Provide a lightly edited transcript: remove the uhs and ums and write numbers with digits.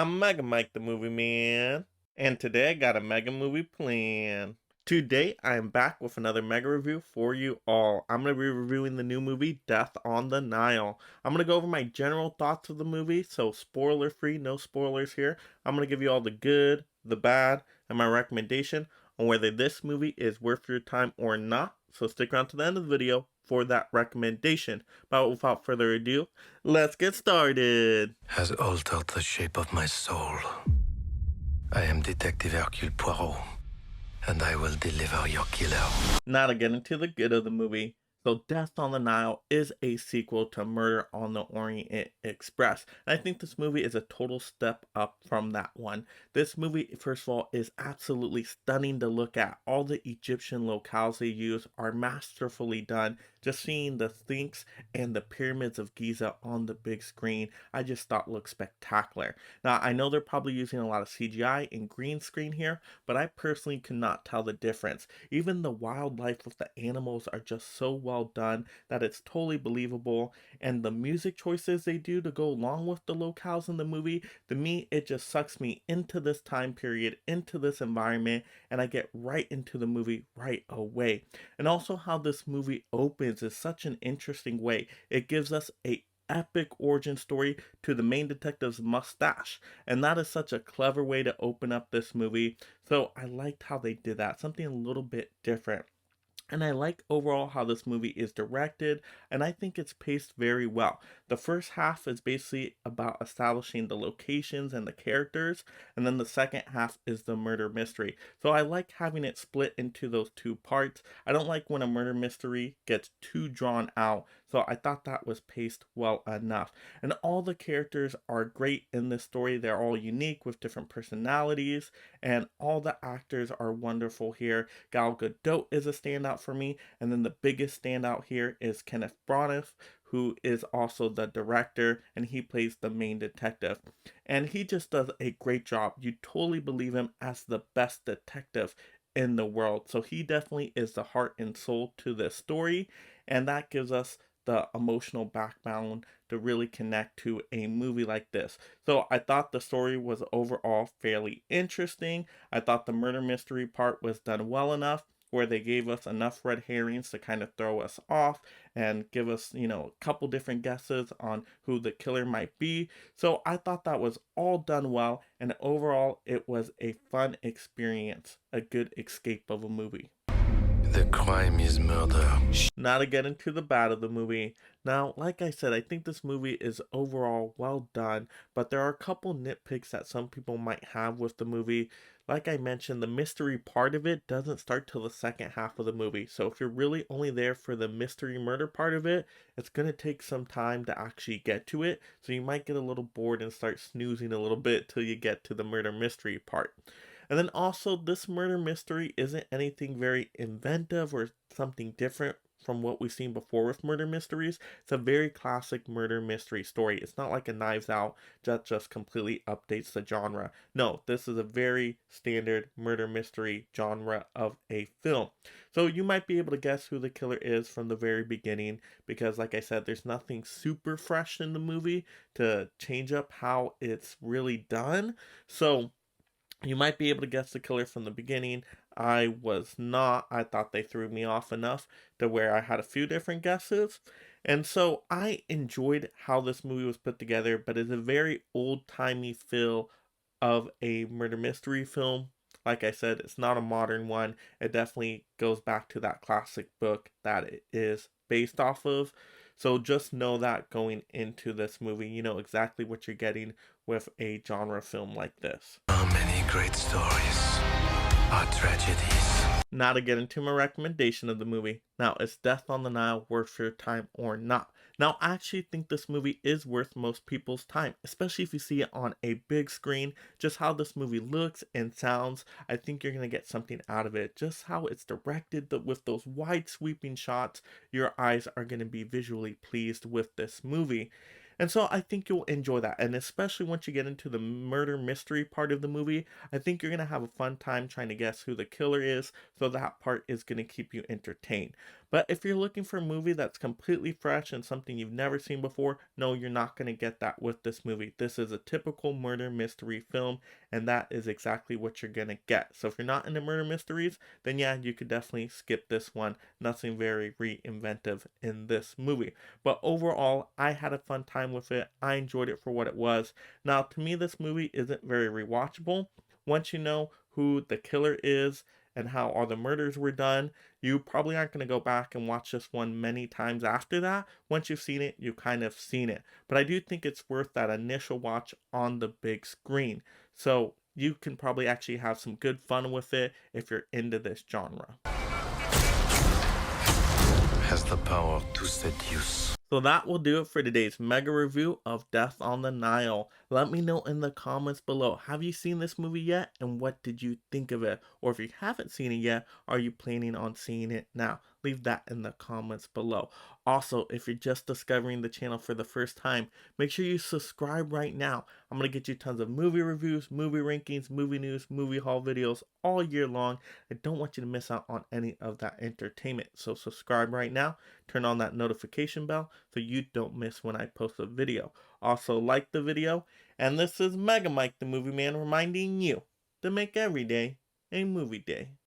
I'm Mega Mike the Movie Man, and today I got a mega movie plan. Today I am back with another mega review for you all. I'm going to be reviewing the new movie Death on the Nile. I'm going to go over my general thoughts of the movie, so spoiler free, no spoilers here. I'm going to give you all the good, the bad, and my recommendation on whether this movie is worth your time or not. So stick around to the end of the video for that recommendation. But without further ado, let's get started. Has altered the shape of my soul. I am Detective Hercule Poirot, and I will deliver your killer. Now to get into the good of the movie. So Death on the Nile is a sequel to Murder on the Orient Express. And I think this movie is a total step up from that one. This movie, first of all, is absolutely stunning to look at. All the Egyptian locales they use are masterfully done. Just seeing the Sphinx and the pyramids of Giza on the big screen, I just thought looked spectacular. Now, I know they're probably using a lot of CGI and green screen here, but I personally could not tell the difference. Even the wildlife with the animals are just so well done that it's totally believable, and the music choices they do to go along with the locales in the movie, to me, it just sucks me into this time period, into this environment, and I get right into the movie right away. And also how this movie opens is such an interesting way. It gives us a epic origin story to the main detective's mustache, and that is such a clever way to open up this movie. So I liked how they did that, something a little bit different. And I like overall how this movie is directed, and I think it's paced very well. The first half is basically about establishing the locations and the characters, and then the second half is the murder mystery. So I like having it split into those two parts. I don't like when a murder mystery gets too drawn out, so I thought that was paced well enough. And all the characters are great in this story. They're all unique with different personalities, and all the actors are wonderful here. Gal Gadot is a standout for me, and then the biggest standout here is Kenneth Branagh, who is also the director, and he plays the main detective. And he just does a great job. You totally believe him as the best detective in the world. So he definitely is the heart and soul to this story, and that gives us the emotional backbone to really connect to a movie like this. So I thought the story was overall fairly interesting. I thought the murder mystery part was done well enough where they gave us enough red herrings to kind of throw us off and give us, a couple different guesses on who the killer might be. So I thought that was all done well, and overall it was a fun experience, a good escape of a movie. The crime is murder. Now to get into the bad of the movie. Now, like I said, I think this movie is overall well done, but there are a couple nitpicks that some people might have with the movie. Like I mentioned, the mystery part of it doesn't start till the second half of the movie. So if you're really only there for the mystery murder part of it, it's going to take some time to actually get to it. So you might get a little bored and start snoozing a little bit till you get to the murder mystery part. And then also, this murder mystery isn't anything very inventive or something different from what we've seen before with murder mysteries. It's a very classic murder mystery story. It's not like a Knives Out that just completely updates the genre. No, this is a very standard murder mystery genre of a film. So you might be able to guess who the killer is from the very beginning because, like I said, there's nothing super fresh in the movie to change up how it's really done. So you might be able to guess the killer from the beginning. I was not. I thought they threw me off enough to where I had a few different guesses. And so I enjoyed how this movie was put together, but it's a very old timey feel of a murder mystery film. Like I said, it's not a modern one. It definitely goes back to that classic book that it is based off of. So just know that going into this movie, you know exactly what you're getting with a genre film like this. How many great stories are tragedies? Now to get into my recommendation of the movie. Now, is Death on the Nile worth your time or not? Now, I actually think this movie is worth most people's time, especially if you see it on a big screen. Just how this movie looks and sounds, I think you're going to get something out of it. Just how it's directed with those wide sweeping shots, your eyes are going to be visually pleased with this movie. And so I think you'll enjoy that. And especially once you get into the murder mystery part of the movie, I think you're going to have a fun time trying to guess who the killer is. So that part is going to keep you entertained. But if you're looking for a movie that's completely fresh and something you've never seen before, no, you're not going to get that with this movie. This is a typical murder mystery film, and that is exactly what you're going to get. So if you're not into murder mysteries, then yeah, you could definitely skip this one. Nothing very reinventive in this movie. But overall, I had a fun time with it. I enjoyed it for what it was. Now, to me, this movie isn't very rewatchable. Once you know who the killer is and how all the murders were done, you probably aren't going to go back and watch this one many times after that. Once you've seen it, you've kind of seen it. But I do think it's worth that initial watch on the big screen. So you can probably actually have some good fun with it if you're into this genre. Has the power to seduce. So that will do it for today's mega review of Death on the Nile. Let me know in the comments below. Have you seen this movie yet? And what did you think of it? Or if you haven't seen it yet, are you planning on seeing it now? Leave that in the comments below. Also, if you're just discovering the channel for the first time, make sure you subscribe right now. I'm going to get you tons of movie reviews, movie rankings, movie news, movie haul videos all year long. I don't want you to miss out on any of that entertainment. So subscribe right now. Turn on that notification bell so you don't miss when I post a video. Also, like the video. And this is Mega Mike the Movie Man reminding you to make every day a movie day.